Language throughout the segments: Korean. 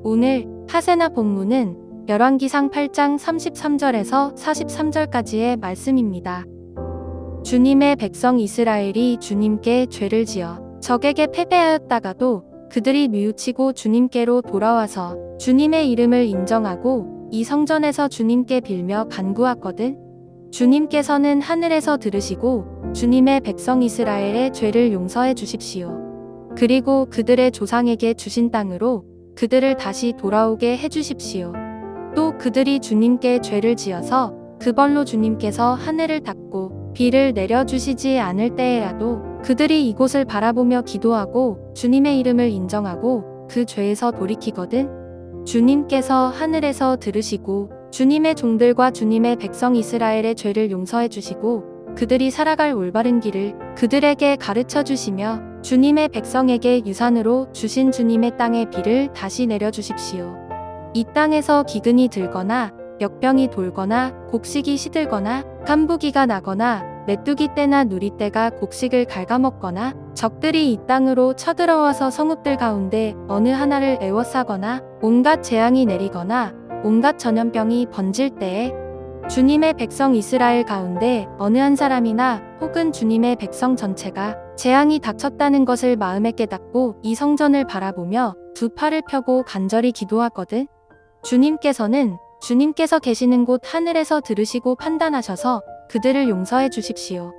오늘 하세나 본문은 열왕기상 8장 33절에서 43절까지의 말씀입니다. 주님의 백성 이스라엘이 주님께 죄를 지어 적에게 패배하였다가도 그들이 뉘우치고 주님께로 돌아와서 주님의 이름을 인정하고 이 성전에서 주님께 빌며 간구하거든 주님께서는 하늘에서 들으시고 주님의 백성 이스라엘의 죄를 용서해 주십시오. 그리고 그들의 조상에게 주신 땅으로 그들을 다시 돌아오게 해주십시오. 또 그들이 주님께 죄를 지어서 그 벌로 주님께서 하늘을 닫고 비를 내려주시지 않을 때에라도 그들이 이곳을 바라보며 기도하고 주님의 이름을 인정하고 그 죄에서 돌이키거든 주님께서 하늘에서 들으시고 주님의 종들과 주님의 백성 이스라엘의 죄를 용서해 주시고 그들이 살아갈 올바른 길을 그들에게 가르쳐 주시며 주님의 백성에게 유산으로 주신 주님의 땅의 비를 다시 내려주십시오. 이 땅에서 기근이 들거나 역병이 돌거나 곡식이 시들거나 깐부기가 나거나 메뚜기 떼나 누리 떼가 곡식을 갉아먹거나 적들이 이 땅으로 쳐들어와서 성읍들 가운데 어느 하나를 에워싸거나 온갖 재앙이 내리거나 온갖 전염병이 번질 때에 주님의 백성 이스라엘 가운데 어느 한 사람이나 혹은 주님의 백성 전체가 재앙이 닥쳤다는 것을 마음에 깨닫고 이 성전을 바라보며 두 팔을 펴고 간절히 기도하거든 주님께서 계시는 곳 하늘에서 들으시고 판단하셔서 그들을 용서해 주십시오.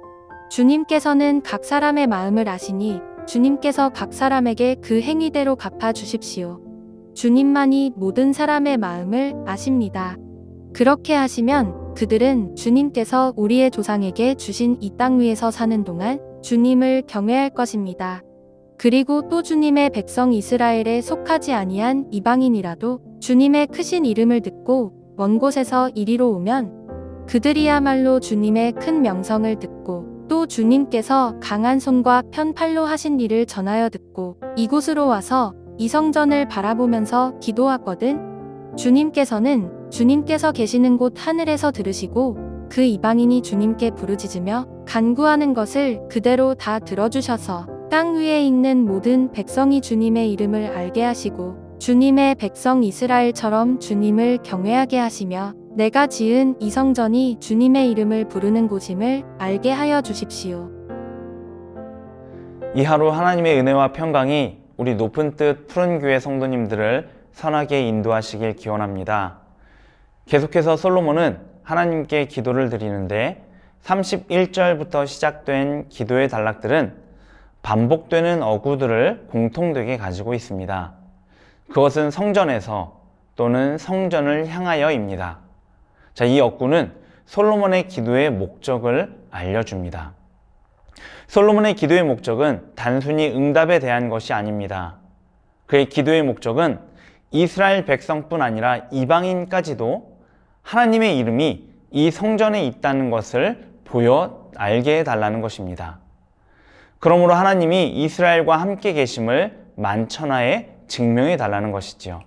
주님께서는 각 사람의 마음을 아시니 주님께서 각 사람에게 그 행위대로 갚아 주십시오. 주님만이 모든 사람의 마음을 아십니다. 그렇게 하시면 그들은 주님께서 우리의 조상에게 주신 이 땅 위에서 사는 동안 주님을 경외할 것입니다. 그리고 또 주님의 백성 이스라엘에 속하지 아니한 이방인이라도 주님의 크신 이름을 듣고 먼 곳에서 이리로 오면 그들이야말로 주님의 큰 명성을 듣고 또 주님께서 강한 손과 편 팔로 하신 일을 전하여 듣고 이곳으로 와서 이 성전을 바라보면서 기도하거든 주님께서 계시는 곳 하늘에서 들으시고 그 이방인이 주님께 부르짖으며 간구하는 것을 그대로 다 들어주셔서 땅 위에 있는 모든 백성이 주님의 이름을 알게 하시고 주님의 백성 이스라엘처럼 주님을 경외하게 하시며 내가 지은 이 성전이 주님의 이름을 부르는 곳임을 알게 하여 주십시오. 이 하루 하나님의 은혜와 평강이 우리 높은 뜻 푸른교회 성도님들을 선하게 인도하시길 기원합니다. 계속해서 솔로몬은 하나님께 기도를 드리는데 31절부터 시작된 기도의 단락들은 반복되는 어구들을 공통되게 가지고 있습니다. 그것은 성전에서 또는 성전을 향하여입니다. 자, 이 어구는 솔로몬의 기도의 목적을 알려줍니다. 솔로몬의 기도의 목적은 단순히 응답에 대한 것이 아닙니다. 그의 기도의 목적은 이스라엘 백성뿐 아니라 이방인까지도 하나님의 이름이 이 성전에 있다는 것을 보여 알게 해달라는 것입니다. 그러므로 하나님이 이스라엘과 함께 계심을 만천하에 증명해 달라는 것이지요.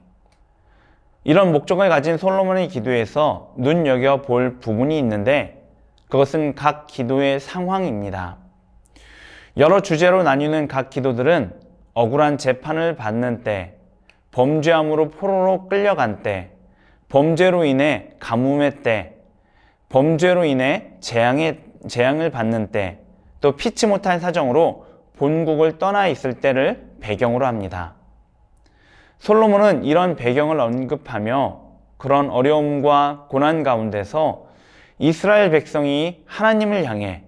이런 목적을 가진 솔로몬의 기도에서 눈여겨볼 부분이 있는데 그것은 각 기도의 상황입니다. 여러 주제로 나뉘는 각 기도들은 억울한 재판을 받는 때, 범죄함으로 포로로 끌려간 때, 범죄로 인해 가뭄의 때, 범죄로 인해 재앙을 받는 때, 또 피치 못할 사정으로 본국을 떠나 있을 때를 배경으로 합니다. 솔로몬은 이런 배경을 언급하며 그런 어려움과 고난 가운데서 이스라엘 백성이 하나님을 향해,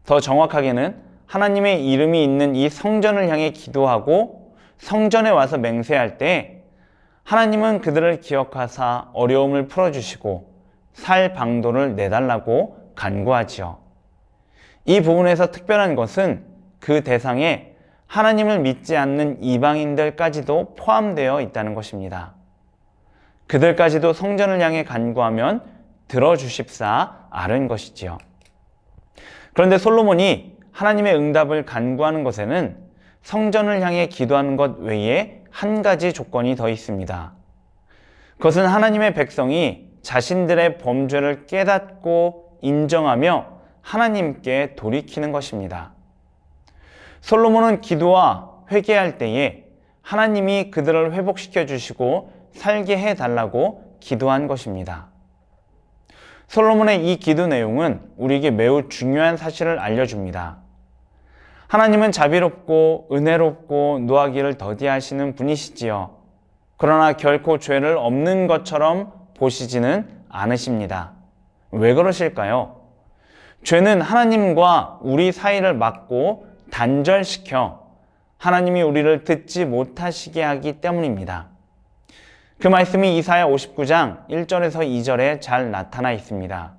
더 정확하게는 하나님의 이름이 있는 이 성전을 향해 기도하고 성전에 와서 맹세할 때 하나님은 그들을 기억하사 어려움을 풀어주시고 살 방도를 내달라고 간구하지요. 이 부분에서 특별한 것은 그 대상에 하나님을 믿지 않는 이방인들까지도 포함되어 있다는 것입니다. 그들까지도 성전을 향해 간구하면 들어주십사 아는 것이지요. 그런데 솔로몬이 하나님의 응답을 간구하는 것에는 성전을 향해 기도하는 것 외에 한 가지 조건이 더 있습니다. 그것은 하나님의 백성이 자신들의 범죄를 깨닫고 인정하며 하나님께 돌이키는 것입니다. 솔로몬은 기도와 회개할 때에 하나님이 그들을 회복시켜 주시고 살게 해달라고 기도한 것입니다. 솔로몬의 이 기도 내용은 우리에게 매우 중요한 사실을 알려줍니다. 하나님은 자비롭고 은혜롭고 노하기를 더디하시는 분이시지요. 그러나 결코 죄를 없는 것처럼 보시지는 않으십니다. 왜 그러실까요? 죄는 하나님과 우리 사이를 막고 단절시켜 하나님이 우리를 듣지 못하시게 하기 때문입니다. 그 말씀이 이사야 59장 1절에서 2절에 잘 나타나 있습니다.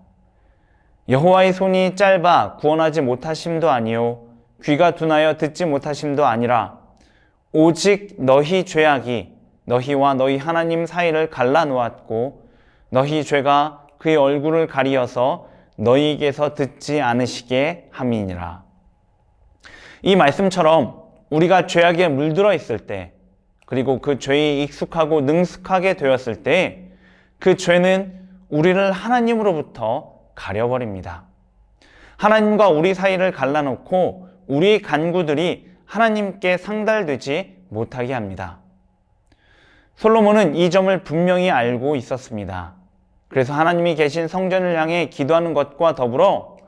여호와의 손이 짧아 구원하지 못하심도 아니요 귀가 둔하여 듣지 못하심도 아니라 오직 너희 죄악이 너희와 너희 하나님 사이를 갈라놓았고 너희 죄가 그의 얼굴을 가리어서 너희에게서 듣지 않으시게 함이니라. 이 말씀처럼 우리가 죄악에 물들어 있을 때, 그리고 그 죄에 익숙하고 능숙하게 되었을 때 그 죄는 우리를 하나님으로부터 가려버립니다. 하나님과 우리 사이를 갈라놓고 우리의 간구들이 하나님께 상달되지 못하게 합니다. 솔로몬은 이 점을 분명히 알고 있었습니다. 그래서 하나님이 계신 성전을 향해 기도하는 것과 더불어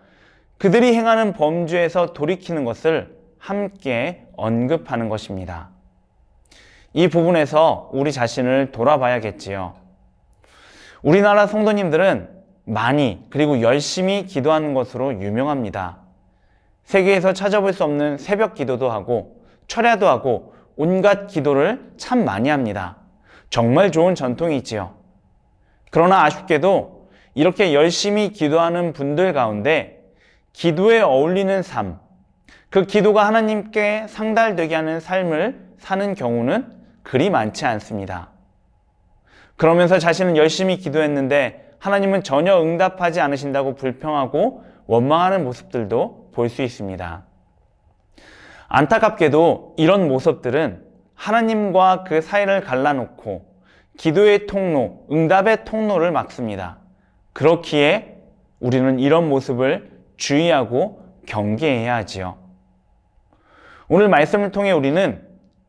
그들이 행하는 범죄에서 돌이키는 것을 함께 언급하는 것입니다. 이 부분에서 우리 자신을 돌아봐야겠지요. 우리나라 성도님들은 많이 그리고 열심히 기도하는 것으로 유명합니다. 세계에서 찾아볼 수 없는 새벽 기도도 하고 철야도 하고 온갖 기도를 참 많이 합니다. 정말 좋은 전통이 있지요. 그러나 아쉽게도 이렇게 열심히 기도하는 분들 가운데 기도에 어울리는 삶, 그 기도가 하나님께 상달되게 하는 삶을 사는 경우는 그리 많지 않습니다. 그러면서 자신은 열심히 기도했는데 하나님은 전혀 응답하지 않으신다고 불평하고 원망하는 모습들도 볼 수 있습니다. 안타깝게도 이런 모습들은 하나님과 그 사이를 갈라놓고 기도의 통로, 응답의 통로를 막습니다. 그렇기에 우리는 이런 모습을 주의하고 경계해야 하지요. 오늘 말씀을 통해 우리는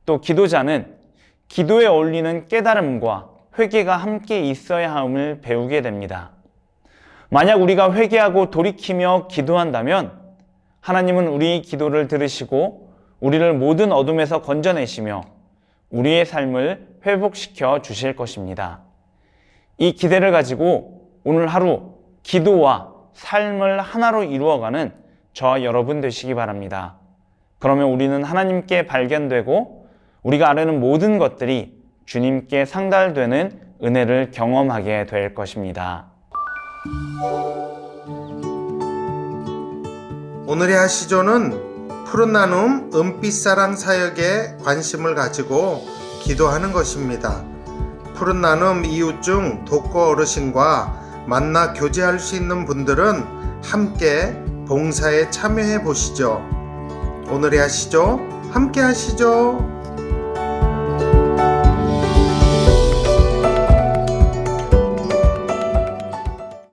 또 기도자는 기도에 어울리는 깨달음과 회개가 함께 있어야 함을 배우게 됩니다. 만약 우리가 회개하고 돌이키며 기도한다면 하나님은 우리의 기도를 들으시고 우리를 모든 어둠에서 건져내시며 우리의 삶을 회복시켜 주실 것입니다. 이 기대를 가지고 오늘 하루 기도와 삶을 하나로 이루어가는 저와 여러분 되시기 바랍니다. 그러면 우리는 하나님께 발견되고 우리가 아뢰는 모든 것들이 주님께 상달되는 은혜를 경험하게 될 것입니다. 오늘의 하시조는 푸른 나눔 은빛사랑 사역에 관심을 가지고 기도하는 것입니다. 푸른 나눔 이웃 중 독거 어르신과 만나 교제할 수 있는 분들은 함께 봉사에 참여해 보시죠. 오늘의 하시조 함께 하시죠.